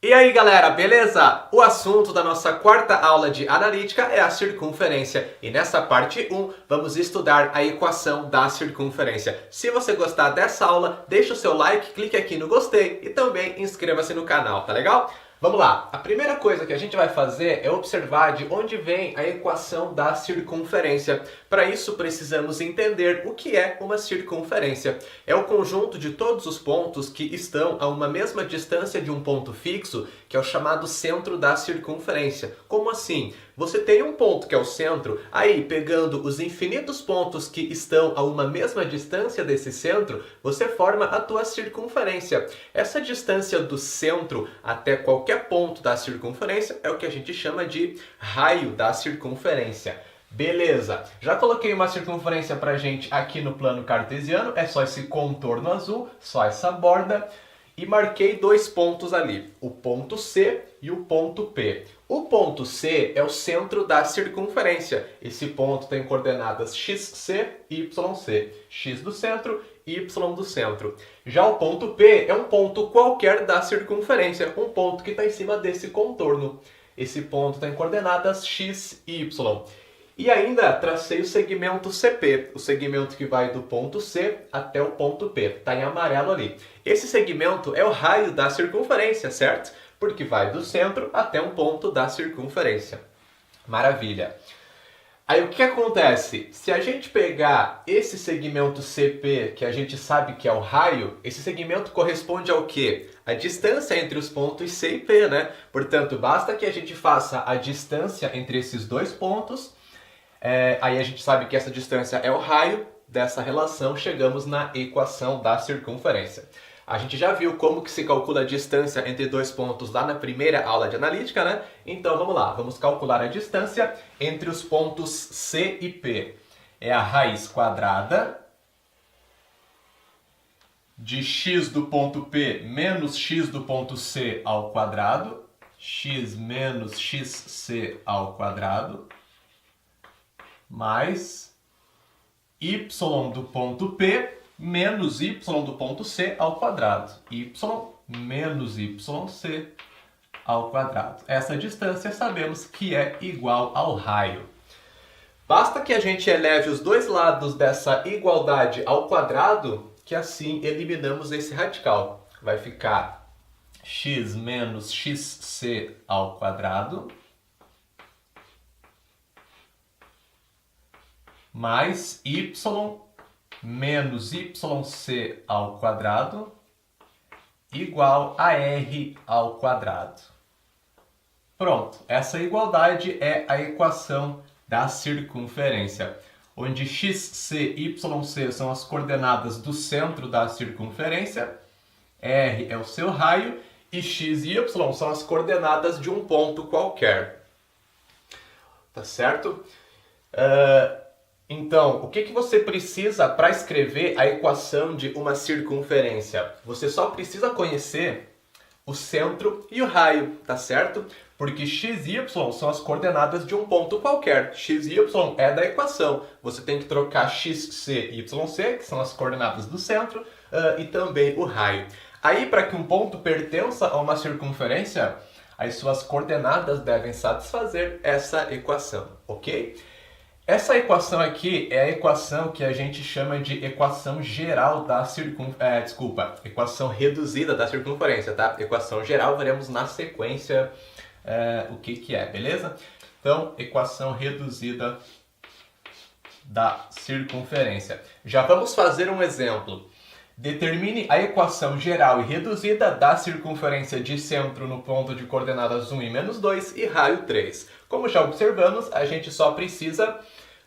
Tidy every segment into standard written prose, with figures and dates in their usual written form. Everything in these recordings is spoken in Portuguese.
E aí galera, beleza? O assunto da nossa quarta aula de analítica é a circunferência e nessa parte 1 vamos estudar a equação da circunferência. Se você gostar dessa aula, deixa o seu like, clique aqui no gostei e também inscreva-se no canal, tá legal? Vamos lá, a primeira coisa que a gente vai fazer é observar de onde vem a equação da circunferência. Para isso precisamos entender o que é uma circunferência. É o conjunto de todos os pontos que estão a uma mesma distância de um ponto fixo, que é o chamado centro da circunferência. Como assim? Você tem um ponto que é o centro, aí pegando os infinitos pontos que estão a uma mesma distância desse centro, você forma a tua circunferência. Essa distância do centro até qualquer ponto da circunferência é o que a gente chama de raio da circunferência. Beleza, já coloquei uma circunferência pra gente aqui no plano cartesiano, é só esse contorno azul, só essa borda, e marquei dois pontos ali, o ponto C e o ponto P. O ponto C é o centro da circunferência, esse ponto tem coordenadas XC e YC, X do centro e Y do centro. Já o ponto P é um ponto qualquer da circunferência, um ponto que está em cima desse contorno. Esse ponto tem coordenadas X e Y. E ainda tracei o segmento CP, o segmento que vai do ponto C até o ponto P, está em amarelo ali. Esse segmento é o raio da circunferência, certo? Porque vai do centro até um ponto da circunferência. Maravilha! Aí o que acontece? Se a gente pegar esse segmento CP, que a gente sabe que é o raio, esse segmento corresponde ao quê? A distância entre os pontos C e P, né? Portanto, basta que a gente faça a distância entre esses dois pontos, aí a gente sabe que essa distância é o raio dessa relação, chegamos na equação da circunferência. A gente já viu como que se calcula a distância entre dois pontos lá na primeira aula de analítica, né? Então vamos lá, vamos calcular a distância entre os pontos C e P. É a raiz quadrada de x do ponto P menos x do ponto C ao quadrado, x menos xc ao quadrado, mais y do ponto P menos y do ponto C ao quadrado. Y menos yc ao quadrado. Essa distância sabemos que é igual ao raio. Basta que a gente eleve os dois lados dessa igualdade ao quadrado, que assim eliminamos esse radical. Vai ficar x menos xc ao quadrado mais y menos yc ao quadrado igual a r ao quadrado. Pronto, essa igualdade é a equação da circunferência, onde xc e yc são as coordenadas do centro da circunferência, r é o seu raio e x e y são as coordenadas de um ponto qualquer. Tá certo? Então, o que você precisa para escrever a equação de uma circunferência? Você só precisa conhecer o centro e o raio, tá certo? Porque x e y são as coordenadas de um ponto qualquer. X e y é da equação. Você tem que trocar xc e yc, que são as coordenadas do centro, e também o raio. Aí, para que um ponto pertença a uma circunferência, as suas coordenadas devem satisfazer essa equação, ok? Essa equação aqui é a equação que a gente chama de equação geral da equação reduzida da circunferência, tá? Equação geral, veremos na sequência o que é, beleza? Então, equação reduzida da circunferência. Já vamos fazer um exemplo. Determine a equação geral e reduzida da circunferência de centro no ponto de coordenadas 1 e menos 2 e raio 3. Como já observamos, a gente só precisa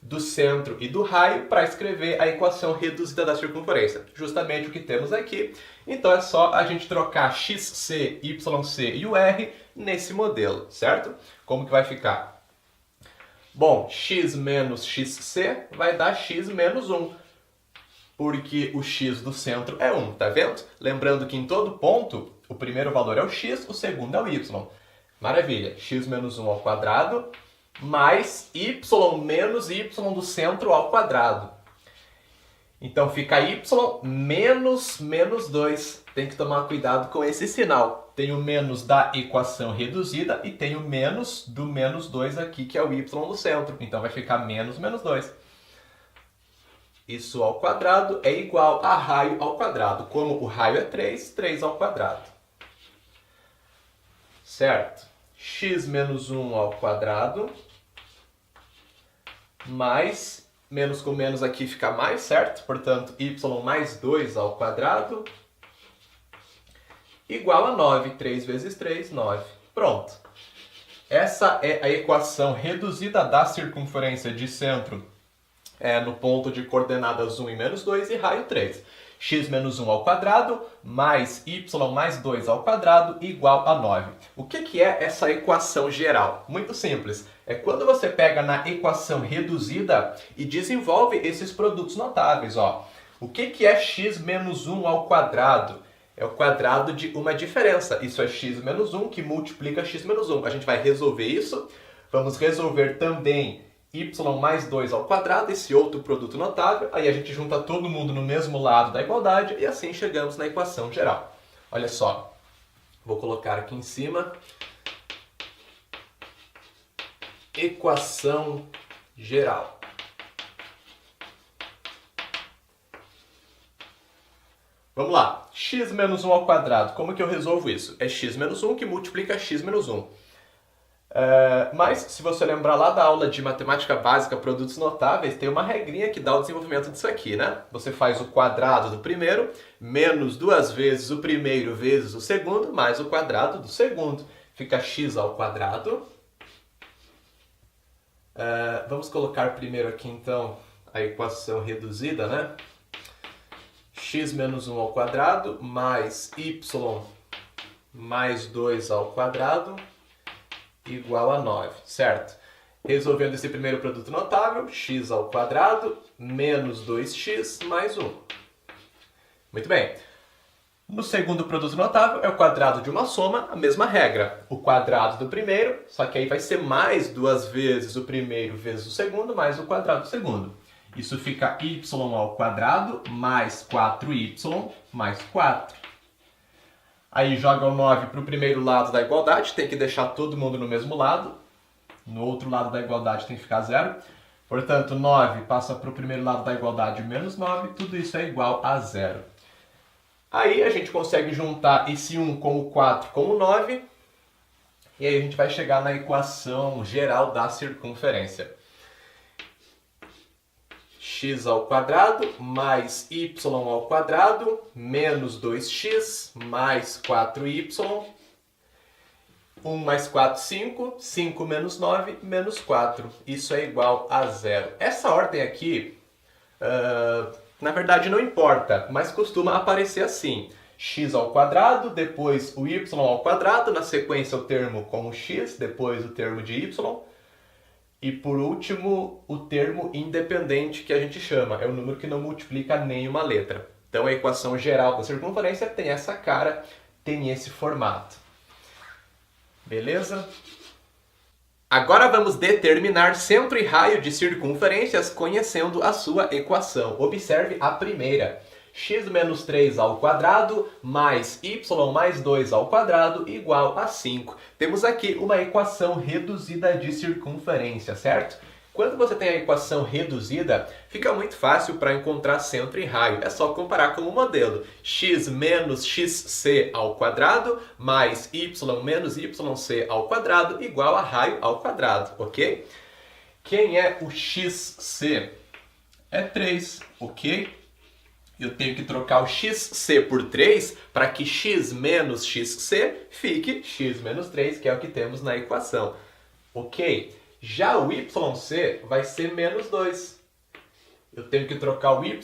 do centro e do raio para escrever a equação reduzida da circunferência. Justamente o que temos aqui. Então é só a gente trocar xc, yc e o r nesse modelo, certo? Como que vai ficar? Bom, x menos xc vai dar x menos 1. Porque o x do centro é 1, tá vendo? Lembrando que em todo ponto, o primeiro valor é o x, o segundo é o y. Maravilha, x menos 1 ao quadrado, mais y menos y do centro ao quadrado. Então fica y menos 2. Tem que tomar cuidado com esse sinal. Tem o menos da equação reduzida e tem o menos do menos 2 aqui, que é o y no centro. Então vai ficar menos menos 2. Isso ao quadrado é igual a raio ao quadrado. Como o raio é 3, 3 ao quadrado. Certo? X menos 1 ao quadrado mais, menos com menos aqui fica mais, certo? Portanto, y mais 2 ao quadrado igual a 9. 3 vezes 3, 9. Pronto. Essa é a equação reduzida da circunferência de centro no ponto de coordenadas 1 e menos 2 e raio 3. X menos 1 ao quadrado mais y mais 2 ao quadrado igual a 9. O que é essa equação geral? Muito simples. É quando você pega na equação reduzida e desenvolve esses produtos notáveis. Ó. O que é x menos 1 ao quadrado? É o quadrado de uma diferença. Isso é x menos 1 que multiplica x menos 1. A gente vai resolver isso. Vamos resolver também y mais 2 ao quadrado, esse outro produto notável. Aí a gente junta todo mundo no mesmo lado da igualdade e assim chegamos na equação geral. Olha só. Vou colocar aqui em cima. Equação geral. Vamos lá. X menos 1 ao quadrado. Como que eu resolvo isso? É x menos 1 que multiplica x menos 1. Mas, se você lembrar lá da aula de matemática básica, produtos notáveis, tem uma regrinha que dá o desenvolvimento disso aqui, né? Você faz o quadrado do primeiro, menos 2 vezes o primeiro vezes o segundo, mais o quadrado do segundo. Fica x ao quadrado. Vamos colocar primeiro aqui, então, a equação reduzida, né? X menos 1 ao quadrado, mais y mais 2 ao quadrado, igual a 9, certo? Resolvendo esse primeiro produto notável, x ao quadrado menos 2x mais 1. Muito bem. No segundo produto notável é o quadrado de uma soma, a mesma regra. O quadrado do primeiro, só que aí vai ser mais 2 vezes o primeiro vezes o segundo, mais o quadrado do segundo. Isso fica y ao quadrado mais 4y mais 4. Aí joga o 9 para o primeiro lado da igualdade, tem que deixar todo mundo no mesmo lado. No outro lado da igualdade tem que ficar 0. Portanto, 9 passa para o primeiro lado da igualdade, menos 9, tudo isso é igual a 0. Aí a gente consegue juntar esse 1 com o 4 com o 9, e aí a gente vai chegar na equação geral da circunferência. X ao quadrado mais y ao quadrado menos 2x mais 4y. 1 mais 4, 5. 5 menos 9, menos 4. Isso é igual a 0. Essa ordem aqui, na verdade não importa, mas costuma aparecer assim. X ao quadrado, depois o y ao quadrado, na sequência o termo com o x, depois o termo de y. E por último, o termo independente que a gente chama. É o número que não multiplica nenhuma letra. Então a equação geral da circunferência tem essa cara, tem esse formato. Beleza? Agora vamos determinar centro e raio de circunferências conhecendo a sua equação. Observe a primeira. X menos 3 ao quadrado mais y mais 2 ao quadrado igual a 5. Temos aqui uma equação reduzida de circunferência, certo? Quando você tem a equação reduzida, fica muito fácil para encontrar centro e raio. É só comparar com o modelo. X menos xc ao quadrado mais y menos yc ao quadrado igual a raio ao quadrado, ok? Quem é o xc? É 3, ok? Eu tenho que trocar o xc por 3 para que x menos xc fique x menos 3, que é o que temos na equação. Ok? Já o yc vai ser menos 2. Eu tenho que trocar o yc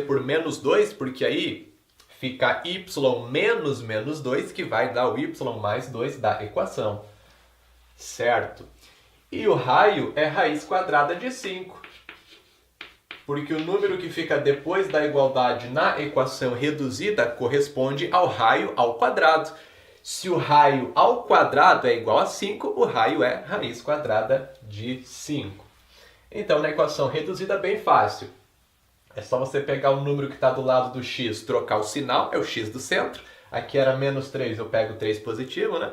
por menos 2, porque aí fica y menos menos 2, que vai dar o y mais 2 da equação. Certo? E o raio é raiz quadrada de 5. Porque o número que fica depois da igualdade na equação reduzida corresponde ao raio ao quadrado. Se o raio ao quadrado é igual a 5, o raio é raiz quadrada de 5. Então, na equação reduzida, bem fácil. É só você pegar o número que está do lado do x, trocar o sinal, é o x do centro. Aqui era menos 3, eu pego 3 positivo, né?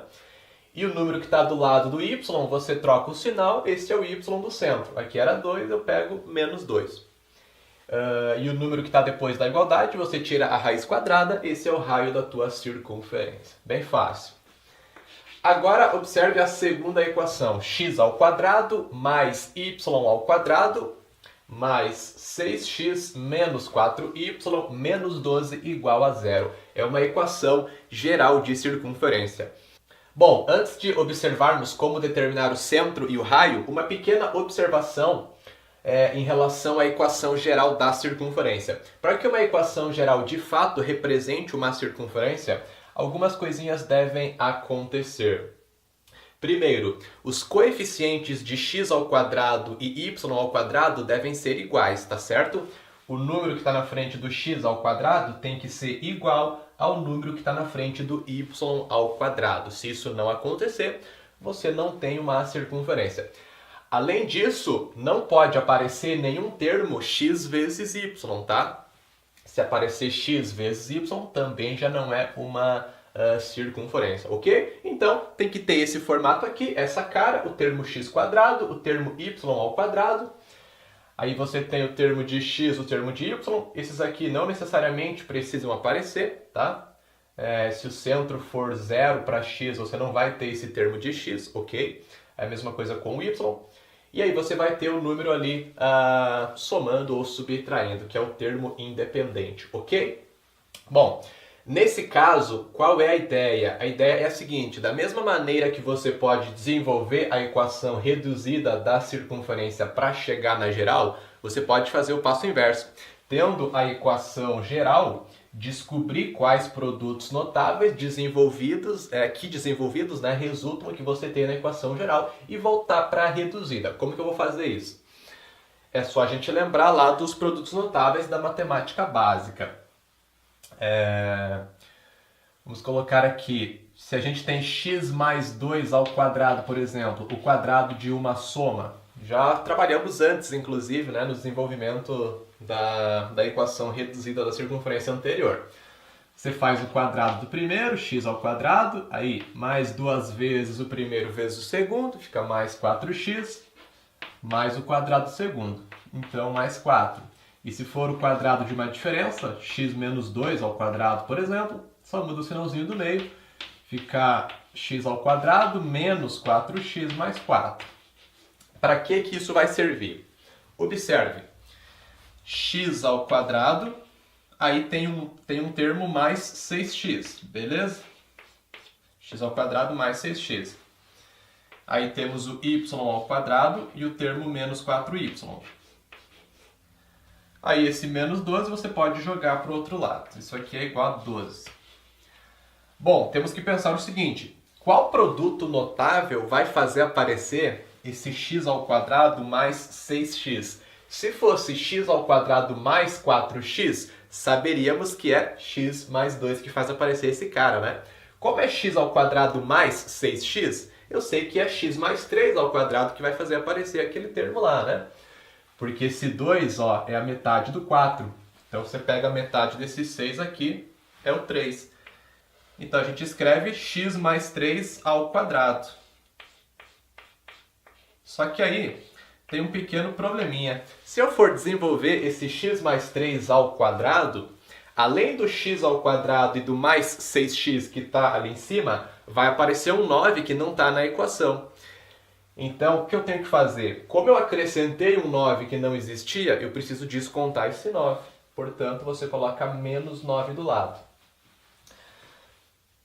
E o número que está do lado do y, você troca o sinal, esse é o y do centro. Aqui era 2, eu pego menos 2. E o número que está depois da igualdade, você tira a raiz quadrada, esse é o raio da tua circunferência. Bem fácil. Agora observe a segunda equação. X ao quadrado mais y ao quadrado mais 6x menos 4y menos 12 igual a zero. É uma equação geral de circunferência. Bom, antes de observarmos como determinar o centro e o raio, uma pequena observação em relação à equação geral da circunferência. Para que uma equação geral de fato represente uma circunferência, algumas coisinhas devem acontecer. Primeiro, os coeficientes de x ao quadrado e y ao quadrado devem ser iguais, tá certo? O número que está na frente do x ao quadrado tem que ser igual ao número que está na frente do y ao quadrado. Se isso não acontecer, você não tem uma circunferência. Além disso, não pode aparecer nenhum termo x vezes y, tá? Se aparecer x vezes y, também já não é uma circunferência, ok? Então, tem que ter esse formato aqui, essa cara, o termo x quadrado, o termo y ao quadrado. Aí você tem o termo de x, o termo de y. Esses aqui não necessariamente precisam aparecer, tá? Se o centro for 0 para x, você não vai ter esse termo de x, ok? É a mesma coisa com o y. E aí você vai ter o número ali somando ou subtraindo, que é o termo independente, ok? Bom, nesse caso, qual é a ideia? A ideia é a seguinte: da mesma maneira que você pode desenvolver a equação reduzida da circunferência para chegar na geral, você pode fazer o passo inverso. Tendo a equação geral, descobrir quais produtos notáveis desenvolvidos, né, resultam do que você tem na equação geral e voltar para a reduzida. Como que eu vou fazer isso? É só a gente lembrar lá dos produtos notáveis da matemática básica. Vamos colocar aqui, se a gente tem x mais 2 ao quadrado, por exemplo, o quadrado de uma soma. Já trabalhamos antes, inclusive, né, no desenvolvimento da equação reduzida da circunferência anterior. Você faz o quadrado do primeiro, x ao quadrado, aí mais 2 vezes o primeiro vezes o segundo, fica mais 4x, mais o quadrado do segundo, então mais 4. E se for o quadrado de uma diferença, x menos 2 ao quadrado, por exemplo, só muda o sinalzinho do meio, fica x ao quadrado menos 4x mais 4. Para que isso vai servir? Observe, x ao quadrado, aí tem um termo mais 6x, beleza? X ao quadrado mais 6x. Aí temos o y ao quadrado e o termo menos 4y. Aí esse menos 12 você pode jogar para o outro lado. Isso aqui é igual a 12. Bom, temos que pensar o seguinte: qual produto notável vai fazer aparecer esse x ao quadrado mais 6x? Se fosse x ao quadrado mais 4x, saberíamos que é x mais 2 que faz aparecer esse cara, né? Como é x ao quadrado mais 6x, eu sei que é x mais 3 ao quadrado que vai fazer aparecer aquele termo lá, né? Porque esse 2, ó, é a metade do 4. Então você pega a metade desse 6 aqui, é o 3. Então a gente escreve x mais 3 ao quadrado. Só que aí tem um pequeno probleminha. Se eu for desenvolver esse x mais 3 ao quadrado, além do x ao quadrado e do mais 6x que está ali em cima, vai aparecer um 9 que não está na equação. Então, o que eu tenho que fazer? Como eu acrescentei um 9 que não existia, eu preciso descontar esse 9. Portanto, você coloca menos 9 do lado.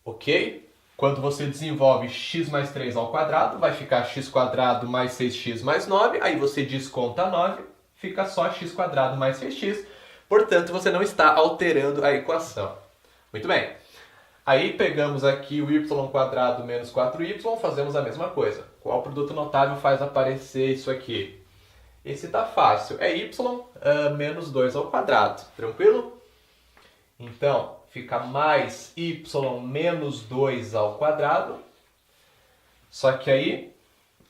Ok? Quando você desenvolve x mais 3 ao quadrado, vai ficar x quadrado mais 6x mais 9. Aí você desconta 9, fica só x quadrado mais 6x. Portanto, você não está alterando a equação. Muito bem. Aí pegamos aqui o y quadrado menos 4y, fazemos a mesma coisa. Qual produto notável faz aparecer isso aqui? Esse tá fácil, é y menos 2 ao quadrado, tranquilo? Então, fica mais y menos 2 ao quadrado. Só que aí,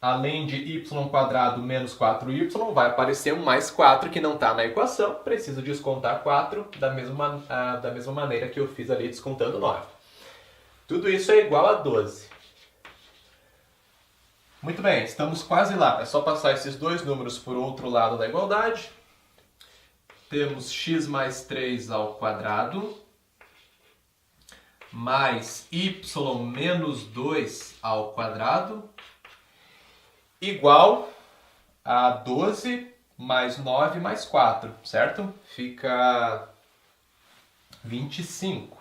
além de y quadrado menos 4y, vai aparecer um mais 4 que não está na equação. Preciso descontar 4 da mesma maneira que eu fiz ali descontando 9. Tudo isso é igual a 12. Muito bem, estamos quase lá. É só passar esses dois números por outro lado da igualdade. Temos x mais 3 ao quadrado mais y menos 2 ao quadrado igual a 12 mais 9 mais 4, certo? Fica 25.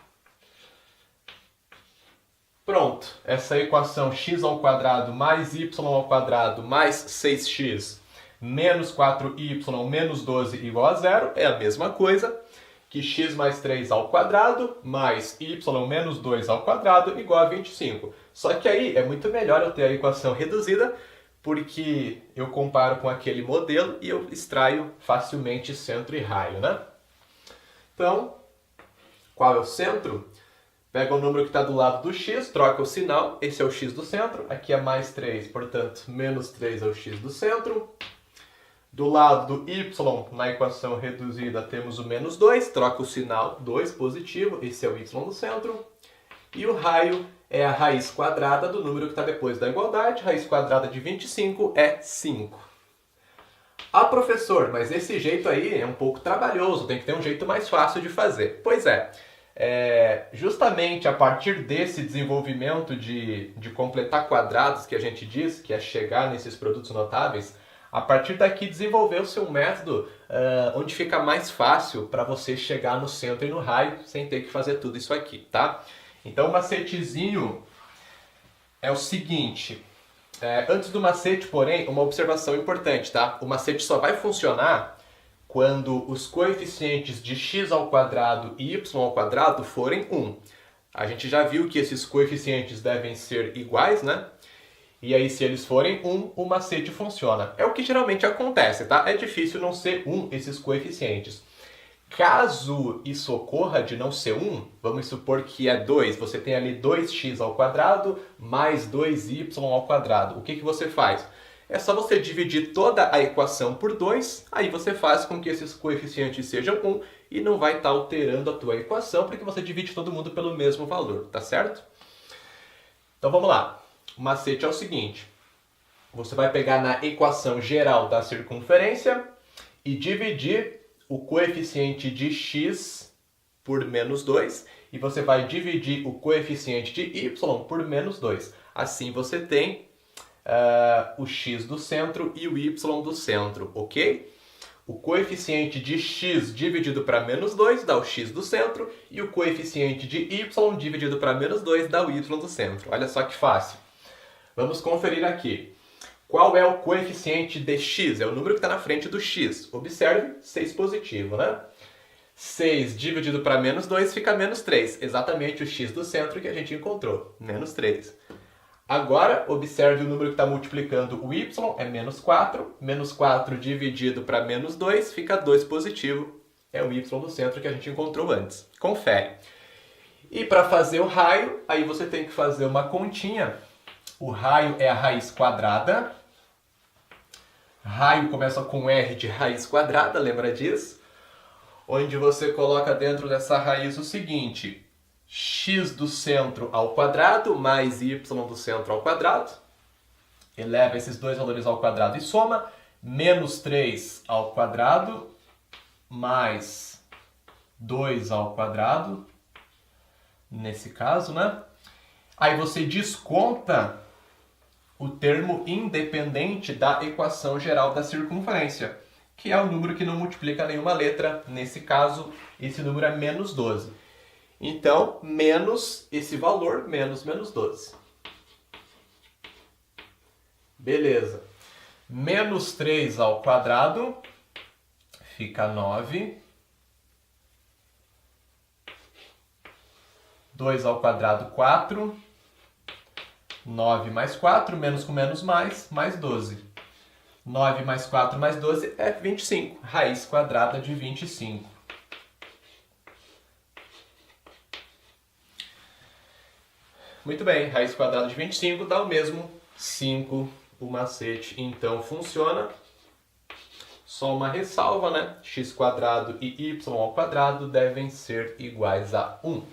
Pronto, essa equação x ao quadrado mais y ao quadrado mais 6x menos 4y menos 12 igual a zero é a mesma coisa que x mais 3 ao quadrado mais y menos 2 ao quadrado igual a 25. Só que aí é muito melhor eu ter a equação reduzida, porque eu comparo com aquele modelo e eu extraio facilmente centro e raio, né? Então, qual é o centro? Pega o número que está do lado do x, troca o sinal, esse é o x do centro, aqui é mais 3, portanto, menos 3 é o x do centro. Do lado do y, na equação reduzida, temos o menos 2, troca o sinal, 2 positivo, esse é o y do centro. E o raio é a raiz quadrada do número que está depois da igualdade, raiz quadrada de 25 é 5. Ah, professor, mas esse jeito aí é um pouco trabalhoso, tem que ter um jeito mais fácil de fazer. Pois é. Justamente a partir desse desenvolvimento de completar quadrados que a gente diz, que é chegar nesses produtos notáveis, a partir daqui desenvolveu-se um método onde fica mais fácil para você chegar no centro e no raio sem ter que fazer tudo isso aqui, tá? Então o macetezinho é o seguinte, antes do macete, porém, uma observação importante, tá? O macete só vai funcionar quando os coeficientes de x ao quadrado e y ao quadrado forem 1. A gente já viu que esses coeficientes devem ser iguais, né? E aí, se eles forem 1, o macete funciona. É o que geralmente acontece, tá? É difícil não ser 1 esses coeficientes. Caso isso ocorra de não ser 1, vamos supor que é 2. Você tem ali 2x ao quadrado mais 2y ao quadrado. O que você faz? É só você dividir toda a equação por 2, aí você faz com que esses coeficientes sejam 1 e não vai estar alterando a tua equação, porque você divide todo mundo pelo mesmo valor, tá certo? Então vamos lá. O macete é o seguinte, você vai pegar na equação geral da circunferência e dividir o coeficiente de x por menos 2 e você vai dividir o coeficiente de y por menos 2. Assim você tem o x do centro e o y do centro, ok? O coeficiente de x dividido para menos 2 dá o x do centro e o coeficiente de y dividido para menos 2 dá o y do centro. Olha só que fácil. Vamos conferir aqui. Qual é o coeficiente de x? É o número que está na frente do x. Observe, 6 positivo, né? 6 dividido para menos 2 fica menos 3. Exatamente o x do centro que a gente encontrou. Menos 3. Agora, observe o número que está multiplicando o y, é menos 4. Menos 4 dividido para menos 2 fica 2 positivo. É o y do centro que a gente encontrou antes. Confere. E para fazer o raio, aí você tem que fazer uma continha. O raio é a raiz quadrada. Raio começa com R de raiz quadrada, lembra disso? Onde você coloca dentro dessa raiz o seguinte: x do centro ao quadrado mais y do centro ao quadrado. Eleva esses dois valores ao quadrado e soma. Menos 3 ao quadrado mais 2 ao quadrado. Nesse caso, né? Aí você desconta o termo independente da equação geral da circunferência, que é o número que não multiplica nenhuma letra. Nesse caso, esse número é menos 12. Então, menos esse valor, menos 12. Beleza. Menos 3 ao quadrado fica 9. 2 ao quadrado, 4. 9 mais 4, menos com menos mais 12. 9 mais 4 mais 12 é 25. Raiz quadrada de 25. Muito bem, raiz quadrada de 25 dá o mesmo 5. O macete então funciona. Só uma ressalva, né? X² e y² devem ser iguais a 1.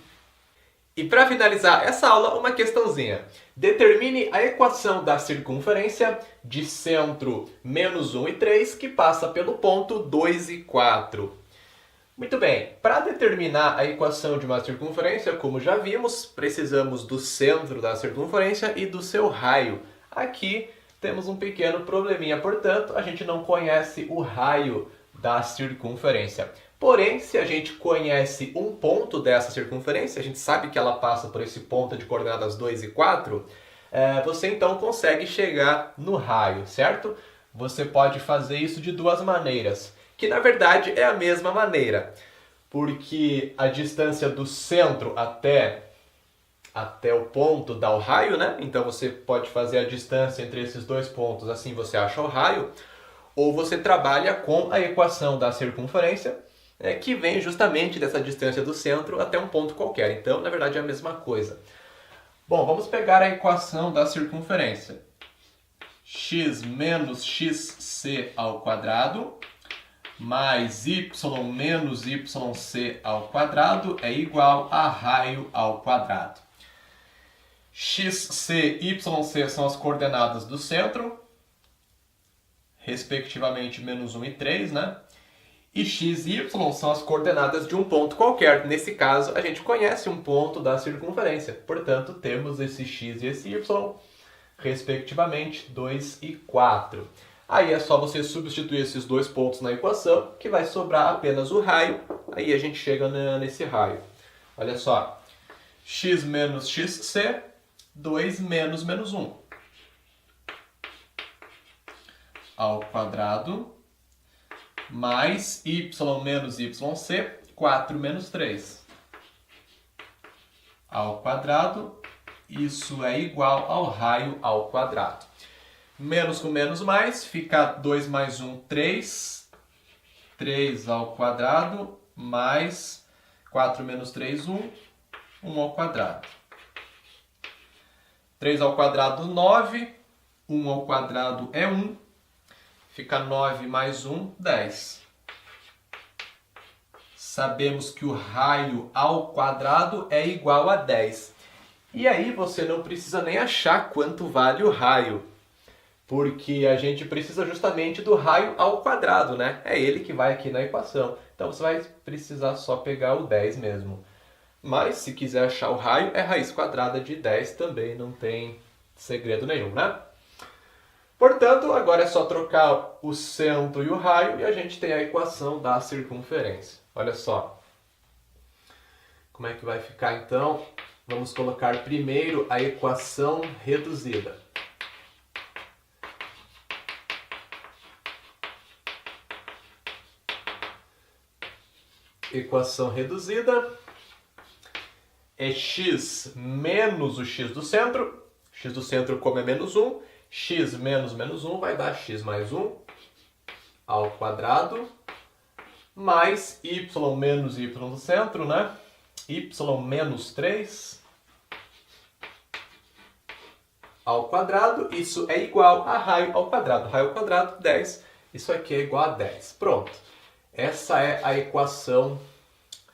E para finalizar essa aula, uma questãozinha. Determine a equação da circunferência de centro menos 1 e 3 que passa pelo ponto 2 e 4. Muito bem, para determinar a equação de uma circunferência, como já vimos, precisamos do centro da circunferência e do seu raio. Aqui temos um pequeno probleminha, portanto, a gente não conhece o raio da circunferência. Porém, se a gente conhece um ponto dessa circunferência, a gente sabe que ela passa por esse ponto de coordenadas 2 e 4, você então consegue chegar no raio, certo? Você pode fazer isso de duas maneiras, que na verdade é a mesma maneira, porque a distância do centro até o ponto dá o raio, né? Então você pode fazer a distância entre esses dois pontos, assim você acha o raio, ou você trabalha com a equação da circunferência, que vem justamente dessa distância do centro até um ponto qualquer. Então, na verdade, é a mesma coisa. Bom, vamos pegar a equação da circunferência. X menos xc ao quadrado mais y menos yc ao quadrado é igual a raio ao quadrado. Xc e yc são as coordenadas do centro, respectivamente menos 1 e 3, né? E x e y são as coordenadas de um ponto qualquer. Nesse caso, a gente conhece um ponto da circunferência. Portanto, temos esse x e esse y, respectivamente, 2 e 4. Aí é só você substituir esses dois pontos na equação, que vai sobrar apenas o raio. Aí a gente chega nesse raio. Olha só. X menos xc, 2 menos menos 1. Ao quadrado, mais y menos yc, 4 menos 3. Ao quadrado, isso é igual ao raio ao quadrado. Menos com menos mais, fica 2 mais 1, 3. 3 ao quadrado, mais 4 menos 3, 1. 1 ao quadrado. 3 ao quadrado, 9. 1 ao quadrado é 1. Fica 9 mais 1, 10. Sabemos que o raio ao quadrado é igual a 10. E aí você não precisa nem achar quanto vale o raio, porque a gente precisa justamente do raio ao quadrado, né? É ele que vai aqui na equação. Então você vai precisar só pegar o 10 mesmo. Mas se quiser achar o raio, é raiz quadrada de 10 também, não tem segredo nenhum, né? Portanto, agora é só trocar o centro e o raio e a gente tem a equação da circunferência. Olha só. Como é que vai ficar então? Vamos colocar primeiro a equação reduzida. Equação reduzida é x menos o x do centro. X do centro, como é menos 1, x menos menos 1 vai dar x mais 1 ao quadrado, mais y menos y do centro, né? Y menos 3 ao quadrado, isso é igual a raio ao quadrado. Raio ao quadrado, 10. Isso aqui é igual a 10. Pronto. Essa é a equação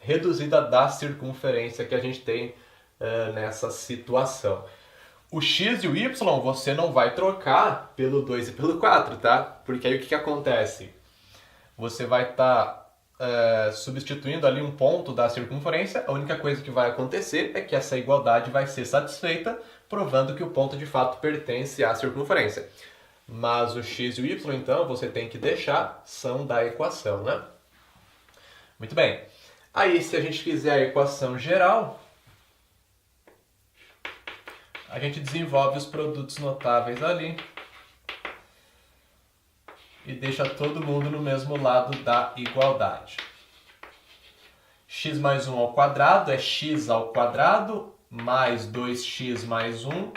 reduzida da circunferência que a gente tem nessa situação. O x e o y você não vai trocar pelo 2 e pelo 4, tá? Porque aí o que acontece? Você vai estar substituindo ali um ponto da circunferência. A única coisa que vai acontecer é que essa igualdade vai ser satisfeita, provando que o ponto de fato pertence à circunferência. Mas o x e o y, então, você tem que deixar, são da equação, né? Muito bem. Aí, se a gente quiser a equação geral, a gente desenvolve os produtos notáveis ali e deixa todo mundo no mesmo lado da igualdade. X mais 1 ao quadrado é x ao quadrado mais 2x mais 1.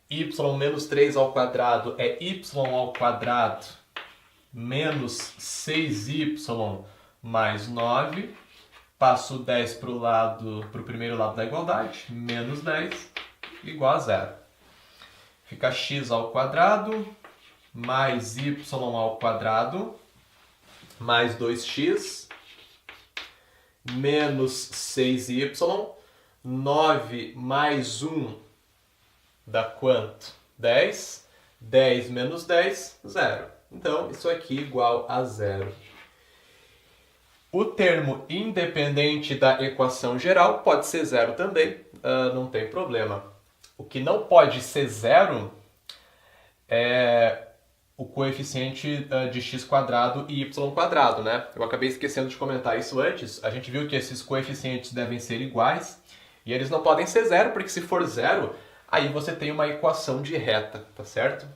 Y menos 3 ao quadrado é y ao quadrado menos 6y mais 9. Passo 10 para o primeiro lado da igualdade, menos 10, igual a zero. Fica x ao quadrado mais y ao quadrado mais 2x menos 6y 9 mais 1 dá quanto? 10. 10 menos 10, 0. Então, isso aqui é igual a 0. O termo independente da equação geral pode ser 0 também, não tem problema. O que não pode ser 0 é o coeficiente de x² e y², né? Eu acabei esquecendo de comentar isso antes. A gente viu que esses coeficientes devem ser iguais e eles não podem ser 0, porque se for 0, aí você tem uma equação de reta, tá certo?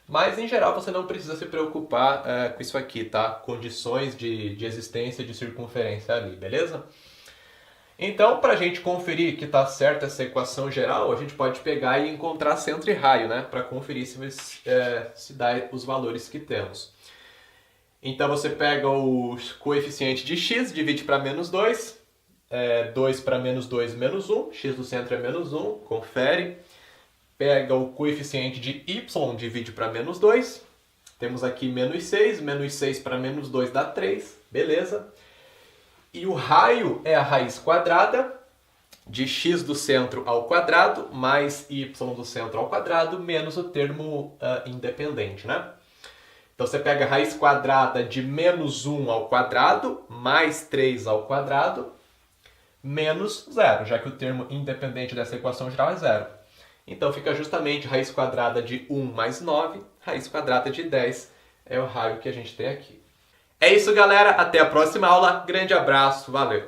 Mas, em geral, você não precisa se preocupar com isso aqui, tá? Condições de existência de circunferência ali, beleza? Então, para a gente conferir que está certa essa equação geral, a gente pode pegar e encontrar centro e raio, né? Para conferir se dá os valores que temos. Então, você pega o coeficiente de x, divide para menos 2. 2 para menos 2, menos 1. X do centro é menos 1, confere. Pega o coeficiente de y, divide para menos 2. Temos aqui menos 6. Menos 6 para menos 2 dá 3. Beleza. E o raio é a raiz quadrada de x do centro ao quadrado mais y do centro ao quadrado menos o termo independente, né? Então você pega a raiz quadrada de menos 1 ao quadrado mais 3 ao quadrado menos 0, já que o termo independente dessa equação geral é 0. Então fica justamente raiz quadrada de 1 mais 9, raiz quadrada de 10 é o raio que a gente tem aqui. É isso, galera. Até a próxima aula. Grande abraço. Valeu!